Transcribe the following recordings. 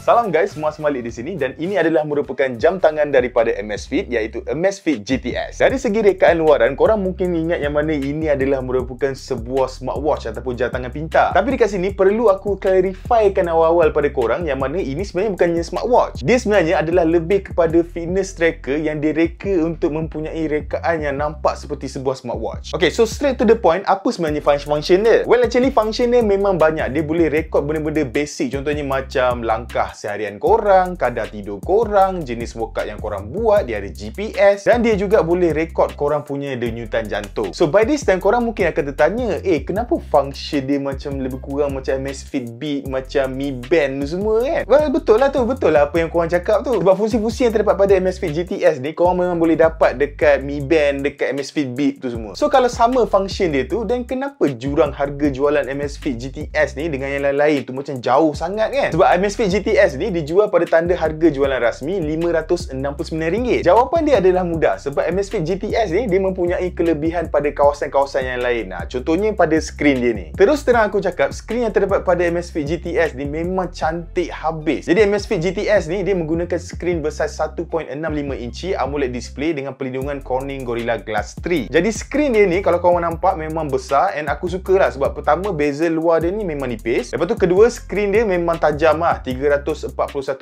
Salam guys, Muaz Malik di sini dan ini adalah merupakan jam tangan daripada Amazfit iaitu Amazfit GTS. Dari segi rekaan luaran, korang mungkin ingat yang mana ini adalah merupakan sebuah smartwatch ataupun jam tangan pintar. Tapi dekat sini perlu aku clarifikan awal-awal pada korang yang mana ini sebenarnya bukannya smartwatch. Dia sebenarnya adalah lebih kepada fitness tracker yang direka untuk mempunyai rekaan yang nampak seperti sebuah smartwatch. Okay, so straight to the point, apa sebenarnya function dia? Well, actually function dia memang banyak. Dia boleh rekod benda-benda basic, contohnya macam langkah seharian korang, kadar tidur korang, jenis workout yang korang buat, dia ada GPS dan dia juga boleh rekod korang punya denyutan jantung. So by this time korang mungkin akan tertanya, kenapa function dia macam lebih kurang macam Amazfit Beat, macam Mi Band tu semua kan? Well, betul lah apa yang korang cakap tu. Sebab fungsi-fungsi yang terdapat pada Amazfit GTS ni korang memang boleh dapat dekat Mi Band, dekat Amazfit Beat tu semua. So kalau sama function dia tu, dan kenapa jurang harga jualan Amazfit GTS ni dengan yang lain-lain tu macam jauh sangat kan? Sebab Amazfit GTS ni dijual pada tanda harga jualan rasmi RM569. Jawapan dia adalah mudah, sebab Amazfit GTS ni dia mempunyai kelebihan pada kawasan-kawasan yang lain. Contohnya pada skrin dia ni. Terus terang aku cakap, skrin yang terdapat pada Amazfit GTS ni memang cantik habis. Jadi Amazfit GTS ni dia menggunakan skrin besar 1.65 inci AMOLED display dengan perlindungan Corning Gorilla Glass 3. Jadi skrin dia ni kalau korang nampak memang besar, and aku suka lah sebab pertama bezel luar dia ni memang nipis. Lepas tu kedua, skrin dia memang tajam lah, 341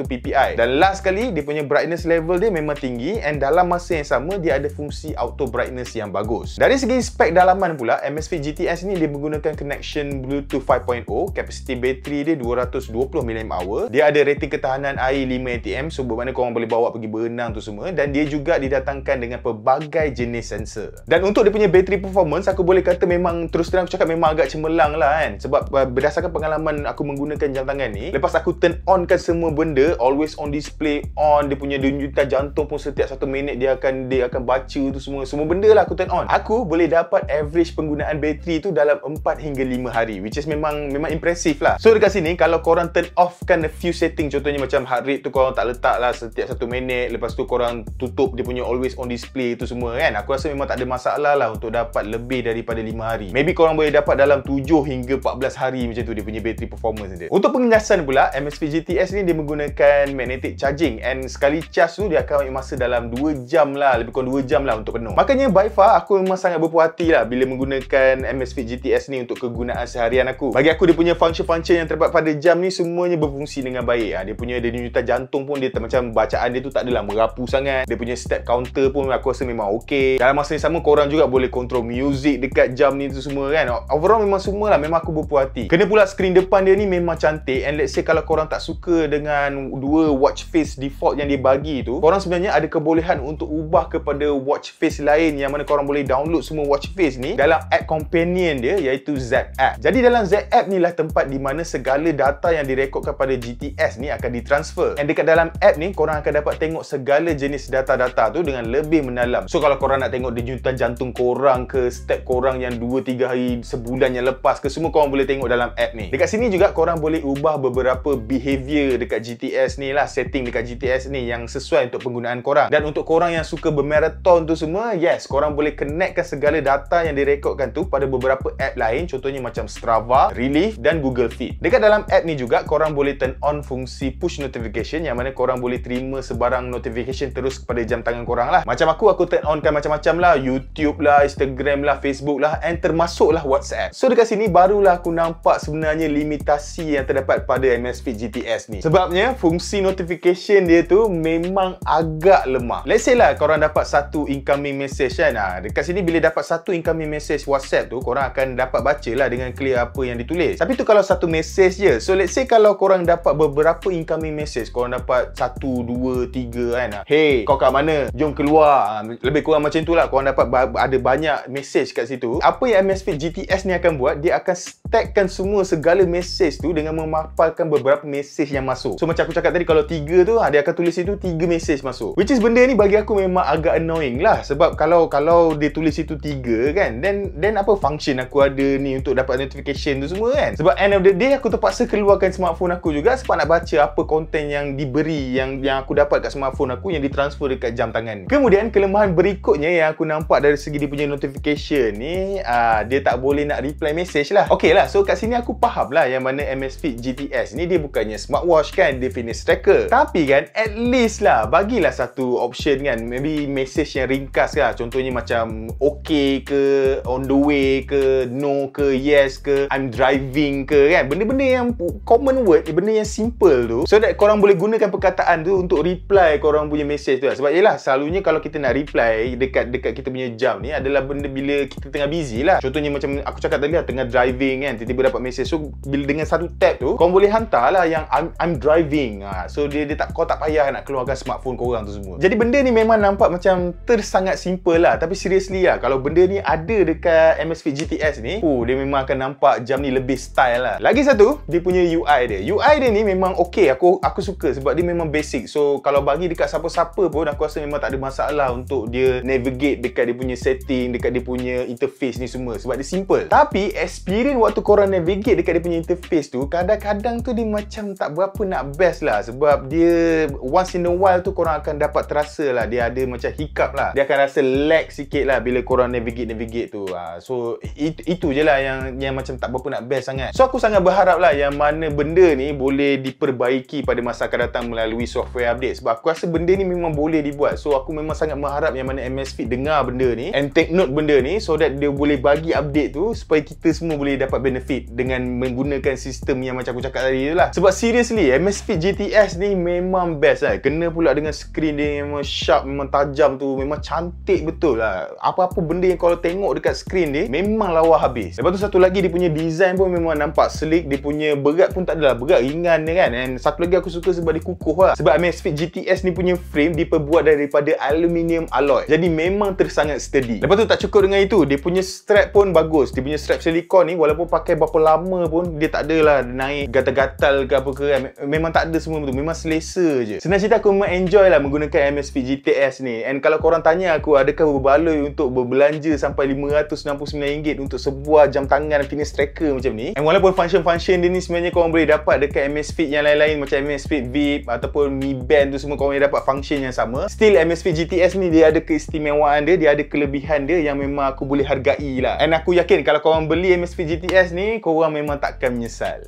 ppi. Dan last sekali, dia punya brightness level dia memang tinggi, and dalam masa yang sama dia ada fungsi auto brightness yang bagus. Dari segi spek dalaman pula, Amazfit GTS ni dia menggunakan connection Bluetooth 5.0, kapasiti bateri dia 220 mAh. Dia ada rating ketahanan air 5 ATM, so bermakna korang boleh bawa pergi berenang tu semua, dan dia juga didatangkan dengan pelbagai jenis sensor. Dan untuk dia punya bateri performance, aku boleh kata memang, terus terang aku cakap, memang agak cemerlang lah kan. Sebab berdasarkan pengalaman aku menggunakan jam tangan ni, lepas aku turn on kan semua benda, always on display on, dia punya denyutan jantung pun setiap 1 minit dia akan baca tu semua benda lah aku turn on. Aku boleh dapat average penggunaan bateri tu dalam 4 hingga 5 hari, which is memang impressive lah. So dekat sini kalau korang turn off kan a few setting, contohnya macam heart rate tu korang tak letak lah setiap 1 minit, lepas tu korang tutup dia punya always on display tu semua kan, aku rasa memang tak ada masalah lah untuk dapat lebih daripada 5 hari. Maybe korang boleh dapat dalam 7 hingga 14 hari macam tu dia punya bateri performance dia. Untuk pengecasan pula, Amazfit GTS ni dia menggunakan magnetic charging, and sekali charge tu dia akan ambil masa dalam 2 jam lah, lebih kurang 2 jam lah untuk penuh. Makanya by far aku memang sangat berpuas hati lah bila menggunakan Amazfit GTS ni untuk kegunaan seharian aku. Bagi aku dia punya function-function yang terdapat pada jam ni semuanya berfungsi dengan baik. Dia punya denyutan jantung pun dia macam bacaan dia tu tak adalah merapu sangat. Dia punya step counter pun aku rasa memang okey. Dalam masa yang sama korang juga boleh kontrol music dekat jam ni tu semua kan. Overall memang semua lah, memang aku berpuas hati. Kena pula skrin depan dia ni memang cantik, and let's say kalau korang tak suka dengan dua watch face default yang dia bagi tu, korang sebenarnya ada kebolehan untuk ubah kepada watch face lain yang mana korang boleh download semua watch face ni dalam app companion dia iaitu Z App. Jadi dalam Z App ni lah tempat di mana segala data yang direkodkan pada GTS ni akan ditransfer, and dekat dalam app ni korang akan dapat tengok segala jenis data-data tu dengan lebih mendalam. So kalau korang nak tengok denyutan jantung korang ke, step korang yang 2-3 hari sebulan yang lepas ke, semua korang boleh tengok dalam app ni. Dekat sini juga korang boleh ubah beberapa behavior dekat GTS ni lah, setting dekat GTS ni yang sesuai untuk penggunaan korang. Dan untuk korang yang suka bermarathon tu semua, yes, korang boleh connectkan segala data yang direkodkan tu pada beberapa app lain, contohnya macam Strava, Relief dan Google Fit. Dekat dalam app ni juga korang boleh turn on fungsi push notification yang mana korang boleh terima sebarang notification terus kepada jam tangan korang lah. Macam aku turn on kan macam-macam lah, YouTube lah, Instagram lah, Facebook lah, and termasuklah WhatsApp. So dekat sini barulah aku nampak sebenarnya limitasi yang terdapat pada Amazfit GTS ni. Sebabnya fungsi notification dia tu memang agak lemah. Let's say lah korang dapat satu incoming message kan. Dekat sini bila dapat satu incoming message WhatsApp tu, korang akan dapat baca lah dengan clear apa yang ditulis. Tapi tu kalau satu message je. So let's say kalau korang dapat beberapa incoming message, korang dapat 1, 2, 3 kan. Hey, kau kat mana? Jom keluar. Lebih kurang macam tu lah. Korang dapat ada banyak message kat situ. Apa yang Amazfit GTS ni akan buat, dia akan stackkan semua segala message tu dengan memapalkan beberapa message yang masuk. So macam aku cakap tadi, kalau 3 tu, dia akan tulis itu 3 message masuk. Which is benda ni bagi aku memang agak annoying lah. Sebab kalau dia tulis itu 3 kan, then apa function aku ada ni untuk dapat notification tu semua kan. Sebab end of the day aku terpaksa keluarkan smartphone aku juga sebab nak baca apa konten yang diberi, yang aku dapat kat smartphone aku yang ditransfer dekat jam tangan. Kemudian kelemahan berikutnya yang aku nampak dari segi dia punya notification ni, dia tak boleh nak reply message lah. Okey lah, lah, so kat sini aku faham lah yang mana Amazfit GTS ni dia bukannya smartwatch kan, dia fitness tracker. Tapi kan, at least lah, bagilah satu option kan, maybe message yang ringkas lah. Contohnya macam okay ke, on the way ke, no ke, yes ke, I'm driving ke kan. Benda-benda yang common word, benda yang simple tu, so that korang boleh gunakan perkataan tu untuk reply korang punya message tu lah. Sebab yelah, selalunya kalau kita nak reply dekat kita punya jam ni adalah benda bila kita tengah busy lah. Contohnya macam aku cakap tadi lah, tengah driving kan, tiba-tiba dapat message. So bila dengan satu tap tu, korang boleh hantar lah yang I'm driving. So kau tak payah nak keluarkan smartphone korang tu semua. Jadi benda ni memang nampak macam tersangat simple lah. Tapi seriously lah, kalau benda ni ada dekat Amazfit GTS ni, dia memang akan nampak jam ni lebih style lah. Lagi satu, dia punya UI dia. UI dia ni memang okay. Aku suka sebab dia memang basic. So kalau bagi dekat siapa-siapa pun, aku rasa memang tak ada masalah untuk dia navigate dekat dia punya setting, dekat dia punya interface ni semua. Sebab dia simple. Tapi experience waktu korang navigate dekat dia punya interface tu, kadang-kadang tu dia macam tak berapa nak best lah. Sebab dia once in a while tu korang akan dapat terasa lah, dia ada macam hiccup lah. Dia akan rasa lag sikit lah bila korang navigate tu. So itu je lah yang macam tak berapa nak best sangat. So aku sangat berharap lah yang mana benda ni boleh diperbaiki pada masa akan datang melalui software update. Sebab aku rasa benda ni memang boleh dibuat. So aku memang sangat mengharap yang mana Amazfit dengar benda ni and take note benda ni, so that dia boleh bagi update tu supaya kita semua boleh dapat benefit dengan menggunakan sistem yang macam aku cakap tadi tu lah. Sebab seriously, Amazfit GTS ni memang best lah. Kena pula dengan screen dia memang sharp, memang tajam tu, memang cantik betul lah. Apa-apa benda yang kalau tengok dekat screen dia memang lawa habis. Lepas tu satu lagi, dia punya design pun memang nampak sleek. Dia punya berat pun tak adalah berat, ringan dia kan. And satu lagi aku suka sebab dia kukuh lah. Sebab Amazfit GTS ni punya frame diperbuat daripada aluminium alloy. Jadi memang tersangat sturdy. Lepas tu tak cukup dengan itu, dia punya strap pun bagus. Dia punya strap silikon ni walaupun pakai berapa lama pun dia tak adalah naik gatal-gatal ke apa ke kan. Memang tak ada semua betul. Memang selesa je. Senang cerita, aku memang enjoy lah menggunakan Amazfit GTS ni. And kalau korang tanya aku adakah berbaloi untuk berbelanja sampai RM599 untuk sebuah jam tangan fitness tracker macam ni, and walaupun function-function dia ni sebenarnya korang boleh dapat dekat Amazfit yang lain-lain macam Amazfit VIP ataupun Mi Band tu semua, korang boleh dapat function yang sama, still Amazfit GTS ni dia ada keistimewaan dia ada kelebihan dia yang memang aku boleh hargai lah. And aku yakin kalau korang beli Amazfit GTS ni, korang memang takkan menyesal.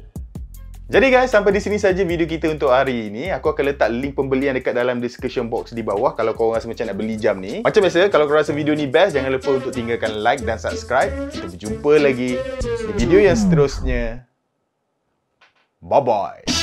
Jadi guys, sampai di sini saja video kita untuk hari ini. Aku akan letak link pembelian dekat dalam description box di bawah kalau korang rasa macam nak beli jam ni. Macam biasa, kalau korang rasa video ni best, jangan lupa untuk tinggalkan like dan subscribe. Kita berjumpa lagi di video yang seterusnya. Bye-bye.